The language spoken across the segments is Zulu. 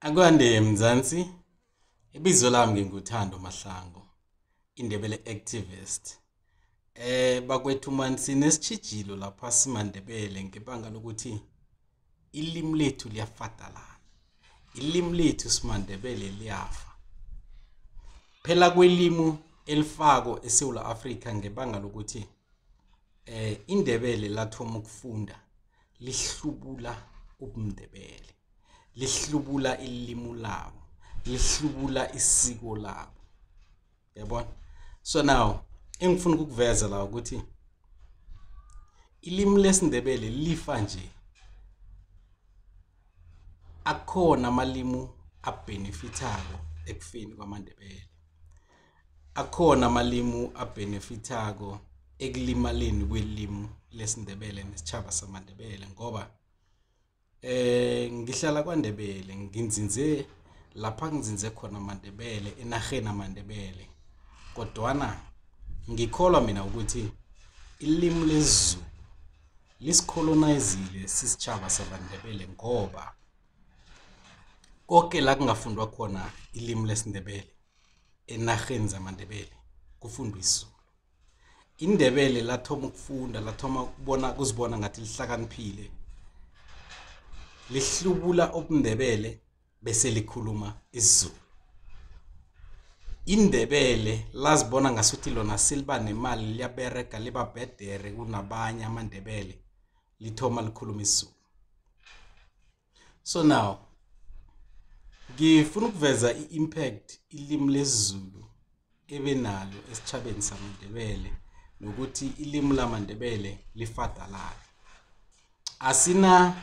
Akwande Mzansi, ibizo lami nginguthando Mahlangu, Ndebele activist. Bakwethu manje sinesitshijilo lapha simaNdebele ngebanga lokuthi ilimi lethu liyafadalana. Ilimi lethu simaNdebele liyafa. Phela kwelimu elifako eSouth Africa ngebanga lokuthi iNdebele lathoma ukufunda lihlubula ubuNdebele. Lihlubula ilimu labo, lihlubula isiko labo. Yabona? So now engifuna ukuveza la ukuthi ilimi lesiNdebele lifa nje. Akhona amalimu abenefitako ekufeni kwamaNdebele. Akhona amalimu abenefitako ekulimaleni kwelimu lesiNdebele nesitjhaba samaNdebele ngoba ngihlala kwaNdebele nginzinze lapha nginzinze khona amaNdebele enarheni amaNdebele kodwana ngikholwa mina ukuthi ilimi lesiZulu lisicolonizile sisitjhaba samaNdebele ngoba konke la kungafundwa khona ilimi lesiNdebele enarheni zamaNdebele kufundwa isiZulu. INdebele lathoma ukufunda lathoma ukubona kuzibona ngathi lihlakaniphile lihlubula obuNdebele bese likhuluma isiZulu. INdebele lazibona ngasuthi lona seliba nemali liyabereka liba bhedere kunabanye amaNdebele lithoma likhuluma isiZulu. So now ngifuna ukuveza iimpact ilimi lesiZulu ebenalo esitjhabeni samaNdebele nokuthi ilimi lamaNdebele lifadalala. Asina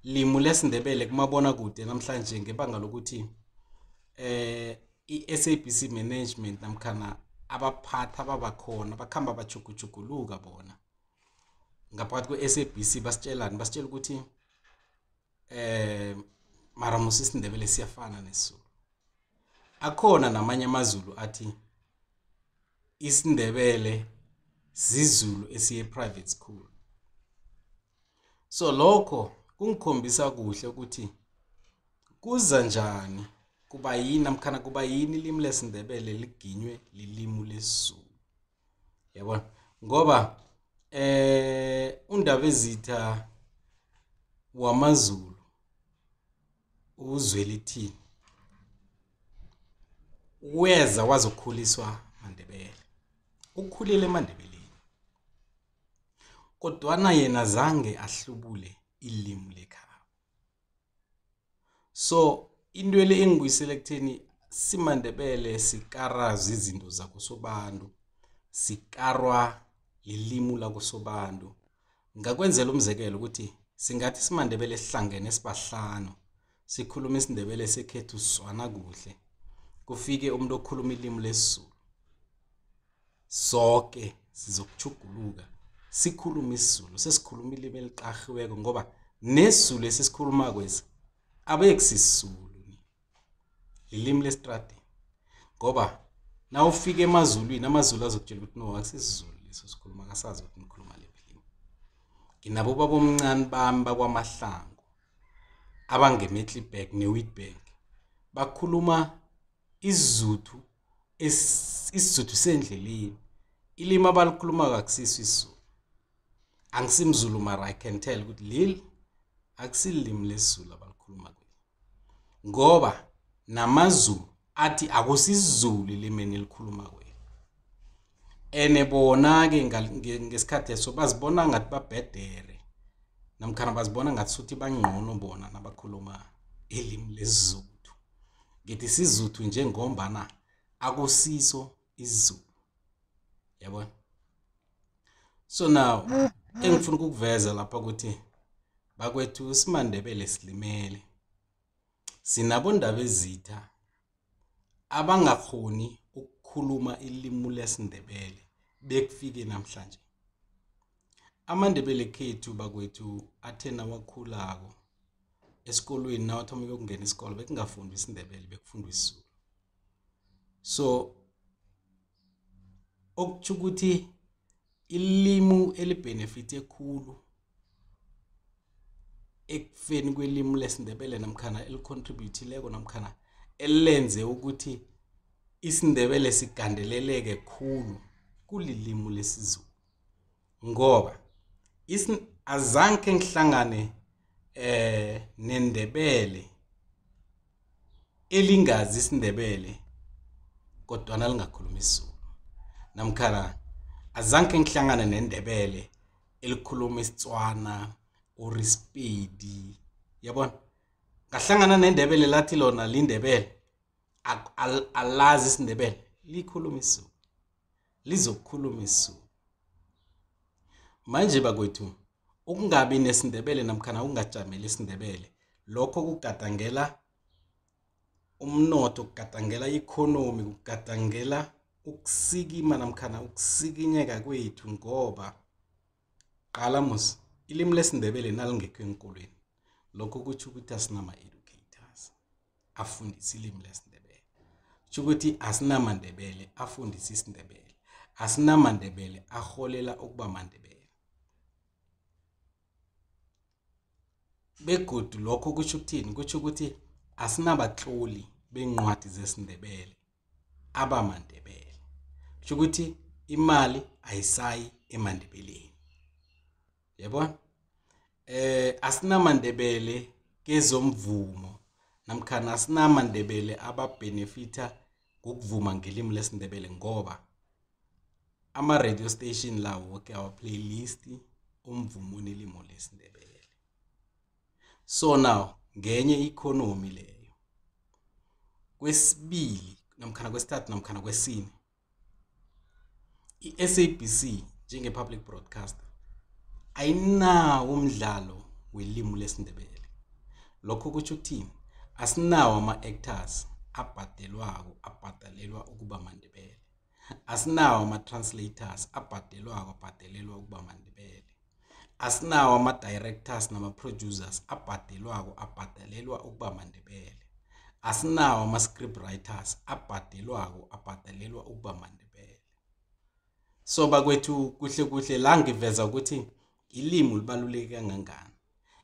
limu lesiNdebele kumabona kude namhlanje ngebanga lokuthi iSABC management namkhana abaphatha babakhona bakhamba bajugujuguluka bona ngaphakathi kweSABC basitshela ukuthi mara musi isiNdebele siyafana nesiZulu. Akhona namanye amazulu athi isiNdebele siZulu esiye private school. So lokho kungikhombisa kuhle ukuthi kuza njani kuba yini namkhana kuba yini ilimi lesiNdebele liginywe lilimu lesiZulu. Yabona? Ngoba uNdabezitha wamaZulu uZwelithini weza wazokhuliswa maNdebele. Ukhulele eMandebeleni. Kodwana yena zange ahlubule ilimi lekhaya. So into le engibuyisela ekutheni simaNdebele sikarazi izinto zakusobantu, sikarwa lilimu lakusobantu. Ngakwenzela umzekelo ukuthi singathi simaNdebele sihlangene sibahlanu sikhuluma isiNdebele sekhethu sizwana kuhle. Kufike umuntu okhuluma ilimi lesiZulu. Sonke sizokuchuguluka sikhuluma isiZulu sesikhuluma ilimi eliqarhiweko ngoba nesiZulu esisikhuluma kwezi abekusisizulu ni ilimi lestrade ngoba na ufike emazulwini amazulu azokutshela ukuthi no akusisizulu leso sikhuluma kasazi ukuthi nikhuluma lephi ilimi. Nginabo babomncane bami bakwaMahlangu abangeMetlibek neWitbank bakhuluma isiZulu isiZulu sendleleni ilimi abalikhuluma kakusisi isiZulu. Angisimzulu mara I can tell ukuthi leli akusilimi lesiZulu abalikhuluma kweli ngoba namazulu athi akusizulu ilimi elikhuluma kweli ene bona ke ngesikhathi eso bazibona ngathi babhedere namkhana bazibona ngathi suthi bangcono bona nabakhuluma ilimi lesiZulu. Ngithi isiZulu njengombana akusiso isiZulu. Yabona? So now engifuna ukuveza lapha ukuthi bakwethu simaNdebele silimele. Sinabondabezitha abangakhoni ukukhuluma ilimi lesiNdebele bekufike namhlanje. AmaNdebele khethu bakwethu athena wakhulako esikolweni nawathoma ukungena isikole bekungafundwa isiNdebele bekufundwa isiZulu. So okuthi ukuthi ilimu elibenefit ekhulu ekufeni kwelimi lesiNdebele namkhana elicontributileko namkhana elenze ukuthi isiNdebele sigandeleleke khulu kulilimi lesiZulu ngoba azange ngihlangane neNdebele elingazi isiNdebele kodwa lingakhuluma isiZulu namkhana azange ngihlangane neNdebele elikhuluma isiTswana or iSpedi yabona ngahlangana neNdebele lathi lona liNdebele alazi isiNdebele likhuluma isiZulu lizokukhuluma isiZulu manje bakwethu ukungabi nesiNdebele namkhana ukungajameli isiNdebele lokho kugadangela umnotho kugadangela economy kugadangela ukusikima namkhana ukusikinyeka kwethu ngoba qala musi ilimi lesiNdebele nalingekho enkolweni lokho kuthi ukuthi asinama educators afundisa ilimi lesiNdebele ukuthi asinamandebele afundisa isiNdebele asinamandebele aholela ukuba mandebele begodu lokho kuthi ukuthini kuthi ukuthi asinabatloli bencwadi zesiNdebele abamandebele ukuthi imali ayisayi emandebeleni yabona asinamandebele kezomvumo namkhana asinamandebele ababenefita ngokuvuma ngelimi lesiNdebele ngoba ama radio station lawo wonke our playlist umvumo nelimo lesiNdebele so now ngenye economy leyo kwesibili namkhana kwesithathu namkhana kwesine iSABC njenge public broadcaster ayinawo umdlalo welimi lesiNdebele lokho kuthi ukuthini asinawo ama-actors abhadelelwa ukuba mandebele asinawo ama-translators abhadelelwa ukuba mandebele asinawo ama-directors nama-producers abhadelelwa ukuba mandebele asinawo ama-script writers abhadelelwa ukuba mandebele so bakwethu kuhle la ngiveza ukuthi ilimi libaluleke kangangani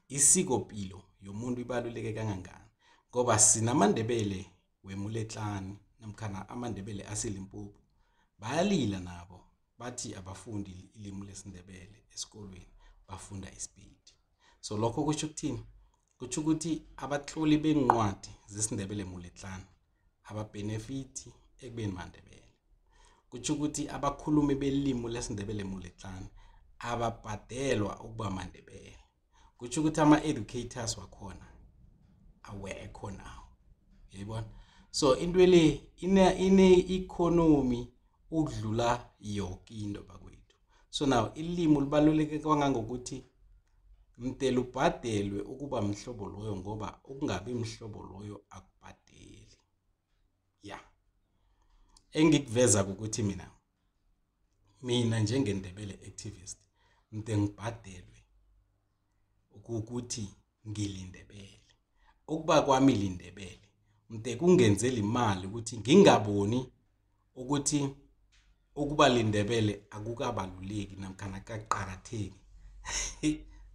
isikopilo yomuntu ibaluleke kangangani ngoba sinamandebele wemuletlani namkhana amandebele aseLimpopo bayalila nabo bathi abafundi ilimi lesiNdebele esikolweni bafunda iSpedi so lokho kusho ukuthini kuthi ukuthi abatloli bencwadi zesiNdebele muletlani ababenefiti ekubeni mandebele kuthi ukuthi abakhulumi belimi lesiNdebele muletlani ababhadelwa ukuba mandebele kuthi ukuthi ama-educators wakhona awekho nawo yayibona so into le ine-economy ukudlula yonke into bakwethu so now ilimi libaluleke kangangokuthi mtela ubhadelwe ukuba mhlobo loyo ngoba ukungabi mhlobo loyo akubhadeli ya engikuveza ukuthi mina njengeNdebele activist mde ngibhadelwe ukuthi ngilindebele ukuba kwami lindebele mde kungenzela imali ukuthi ngingaboni ukuthi ukuba lindebele akukabaluleki namkhana kaqhakatheki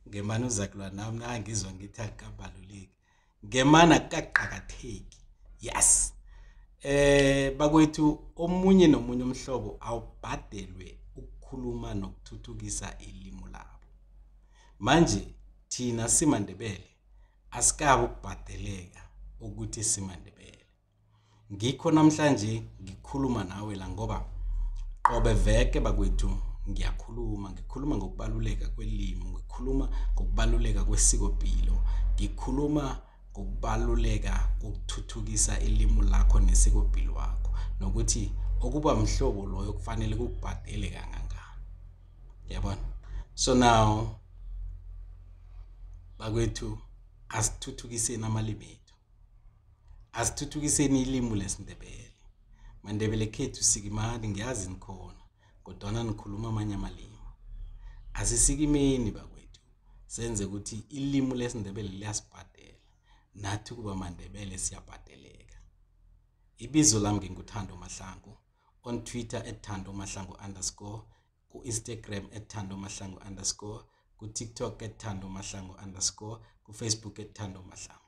ngemana uzakulwa nami nangizwa ngithi akabaluleki ngemana kaqhakatheki yes bakwethu omunye nomunye umhlobo awubhadelwe ukukhuluma nokuthuthukisa ilimi labo manje thina simaNdebele asikabe ukubhadeleka ukuthi simaNdebele ngikho namhlanje ngikhuluma nawe la ngoba qobe veke bakwethu ngikhuluma ngokubaluleka kwelimi ngikhuluma ngokubaluleka kwesikopilo ngikhuluma ngokubaluleka kokuthuthukisa ilimi lakho nesikopilo wakho nokuthi okuba mhlobo loyo kufanele ukubhadele kangangani yabona so now bakwethu asithuthukiseni amalimi ethu asithuthukiseni ilimi lesiNdebele mandebele khethu sikimani ngiyazi nikhona kodwa nikhuluma amanye amalimi asisikimeni bakwethu senze ukuthi ilimi lesiNdebele liyasibhadela nathi kuba mandebele siyabhadeleka ibizo lami nginguThando Mahlangu on Twitter @ThandoMahlangu_, ku Instagram @ThandoMahlangu_, ku TikTok @Thando Mahlangu _ ku Facebook @Thando Mahlangu.